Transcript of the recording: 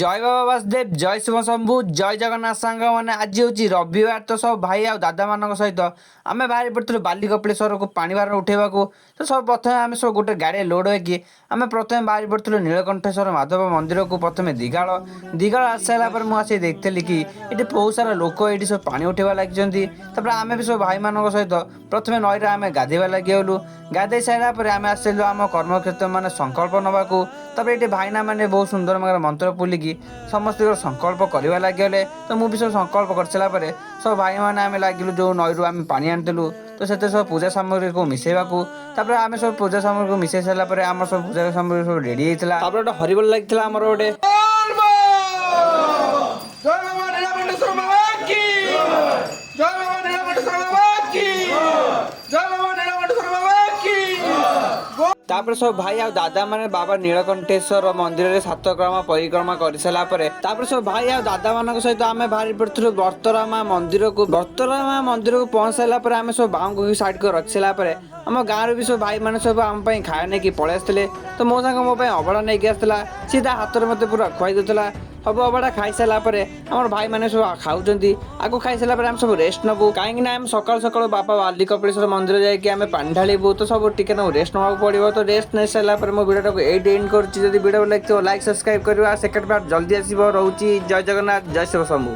জয় বাবা বাসুদেব, জয় শিବ ଶମ୍ଭୁ, ଜୟ ଜଗନ୍ନାଥ ସାଙ୍ଗମାନେ। ଆଜି ହେଉଛି ରବିବାର, ତ ସବୁ ଭାଇ ଆଉ ଦାଦାମାନଙ୍କ ସହିତ ଆମେ ବାହାରି ପଡ଼ିଥିଲୁ ବାଲି କପିଳେଶ୍ୱରକୁ ପାଣି ଭାର ଉଠାଇବାକୁ। ତ ସବୁ ପ୍ରଥମେ ଆମେ ସବୁ ଗୋଟେ ଗାଡ଼ିରେ ଲୋଡ଼ ହୋଇକି ଆମେ ପ୍ରଥମେ ବାହାରି ପଡ଼ିଥିଲୁ ନୀଳକଣ୍ଠେଶ୍ୱର ମାଧବ ମନ୍ଦିରକୁ। ପ୍ରଥମେ ଦିଗାଳ ଆସିସାରିଲା ପରେ ମୁଁ ଆସି ଦେଖିଥିଲି କି ଏଠି ବହୁତ ସାରା ଲୋକ ଏଠି ସବୁ ପାଣି ଉଠାଇବା ଲାଗିଛନ୍ତି। ତାପରେ ଆମେ ବି ସବୁ ଭାଇମାନଙ୍କ ସହିତ ପ୍ରଥମେ ନଈରେ ଆମେ ଗାଧୋଇବା ଲାଗିଗଲୁ। ଗାଧୋଇ ସାରିଲା ପରେ ଆମେ ଆସିଲୁ ଆମ କର୍ମକ୍ଷେତ୍ର ମାନେ ସଂକଳ୍ପ ନେବାକୁ। ତାପରେ ଏଠି ଭାଇନା ମାନେ ବହୁତ ସୁନ୍ଦର ଭାବରେ ମନ୍ତ୍ର ବୁଲିକି ସମସ୍ତଙ୍କର ସଂକଳ୍ପ କରିବା ଲାଗିଗଲେ। ତ ମୁଁ ବି ସବୁ ସଂକଳ୍ପ କରିସାରିଲା ପରେ ସବୁ ଭାଇମାନେ ଆମେ ଲାଗିଲୁ ଯେଉଁ ନଈରୁ ଆମେ ପାଣି ଆଣିଥିଲୁ, ତ ସେଥିରେ ସବୁ ପୂଜା ସାମଗ୍ରୀକୁ ମିଶାଇବାକୁ। ତାପରେ ଆମେ ସବୁ ପୂଜା ସାମଗ୍ରୀକୁ ମିଶାଇ ସାରିଲା ପରେ ଆମର ସବୁ ପୂଜା ସାମଗ୍ରୀ ସବୁ ରେଡ଼ି ହେଇଥିଲା। ତାପରେ ଗୋଟେ ହରିବୋଲ ଲାଗିଥିଲା ଆମର ଗୋଟେ। ତାପରେ ସବୁ ଭାଇ ଆଉ ଦାଦା ମାନେ ବାବା ନୀଳକଣ୍ଠେଶ୍ୱର ମନ୍ଦିରରେ 7 ଗ୍ରାମ ପରିକ୍ରମା କରିସାରିଲା ପରେ ତାପରେ ସବୁ ଭାଇ ଆଉ ଦାଦା ମାନଙ୍କ ସହିତ ଆମେ ବାହାରି ପଡ଼ିଥିଲୁ ବର୍ତ୍ତରାମା ମନ୍ଦିରକୁ। ବର୍ତ୍ତରାମା ମନ୍ଦିରକୁ ପହଞ୍ଚି ସାରିଲା ପରେ ଆମେ ସବୁ ବାଉଙ୍କୁ ସାଇଡ୍ କରି ରଖି ସାରିଲା ପରେ ଆମ ଗାଁରୁ ବି ସବୁ ଭାଇମାନେ ସବୁ ଆମ ପାଇଁ ଖାଇବା ନେଇକି ପଳେଇ ଆସିଥିଲେ। ତ ମୋ ସାଙ୍ଗ ମୋ ପାଇଁ ଅବଢ଼ା ନେଇକି ଆସିଥିଲା, ସିଏ ତା ହାତରେ ମୋତେ ପୁରା ଖୁଆଇ ଦେଉଥିଲା। ସବୁ ଅବଢ଼ା ଖାଇସାରିଲା ପରେ ଆମର ଭାଇମାନେ ସବୁ ଖାଉଛନ୍ତି। ଆକୁ ଖାଇସାରିଲା ପରେ ଆମେ ସବୁ ରେଷ୍ଟ ନେବୁ, କାହିଁକିନା ଆମେ ସକାଳୁ ସକାଳୁ ବାବା ବାଲି କପିଳେଶ୍ୱର ମନ୍ଦିର ଯାଇକି ଆମେ ପାଣି ଢାଳିବୁ। ତ ସବୁ ଟିକେ ନାକୁ ରେଷ୍ଟ ନେବାକୁ ପଡ଼ିବ। ତ ରେଷ୍ଟ ନେଇ ସାରିଲା ପରେ ମୋ ଭିଡ଼ିଓଟାକୁ ଏଇଠି ଏଣ୍ଡ କରୁଛି। ଯଦି ଭିଡ଼ିଓ ଲାଗିଥିବ ଲାଇକ୍ ସବସ୍କ୍ରାଇବ୍ କରିବା। ସେକେଣ୍ଡ ପାର୍ଟ ଜଲ୍ଦି ଆସିବ। ରହୁଛି। ଜୟ ଜଗନ୍ନାଥ, ଜୟ ଶିବ ଶମ୍ଭୁ।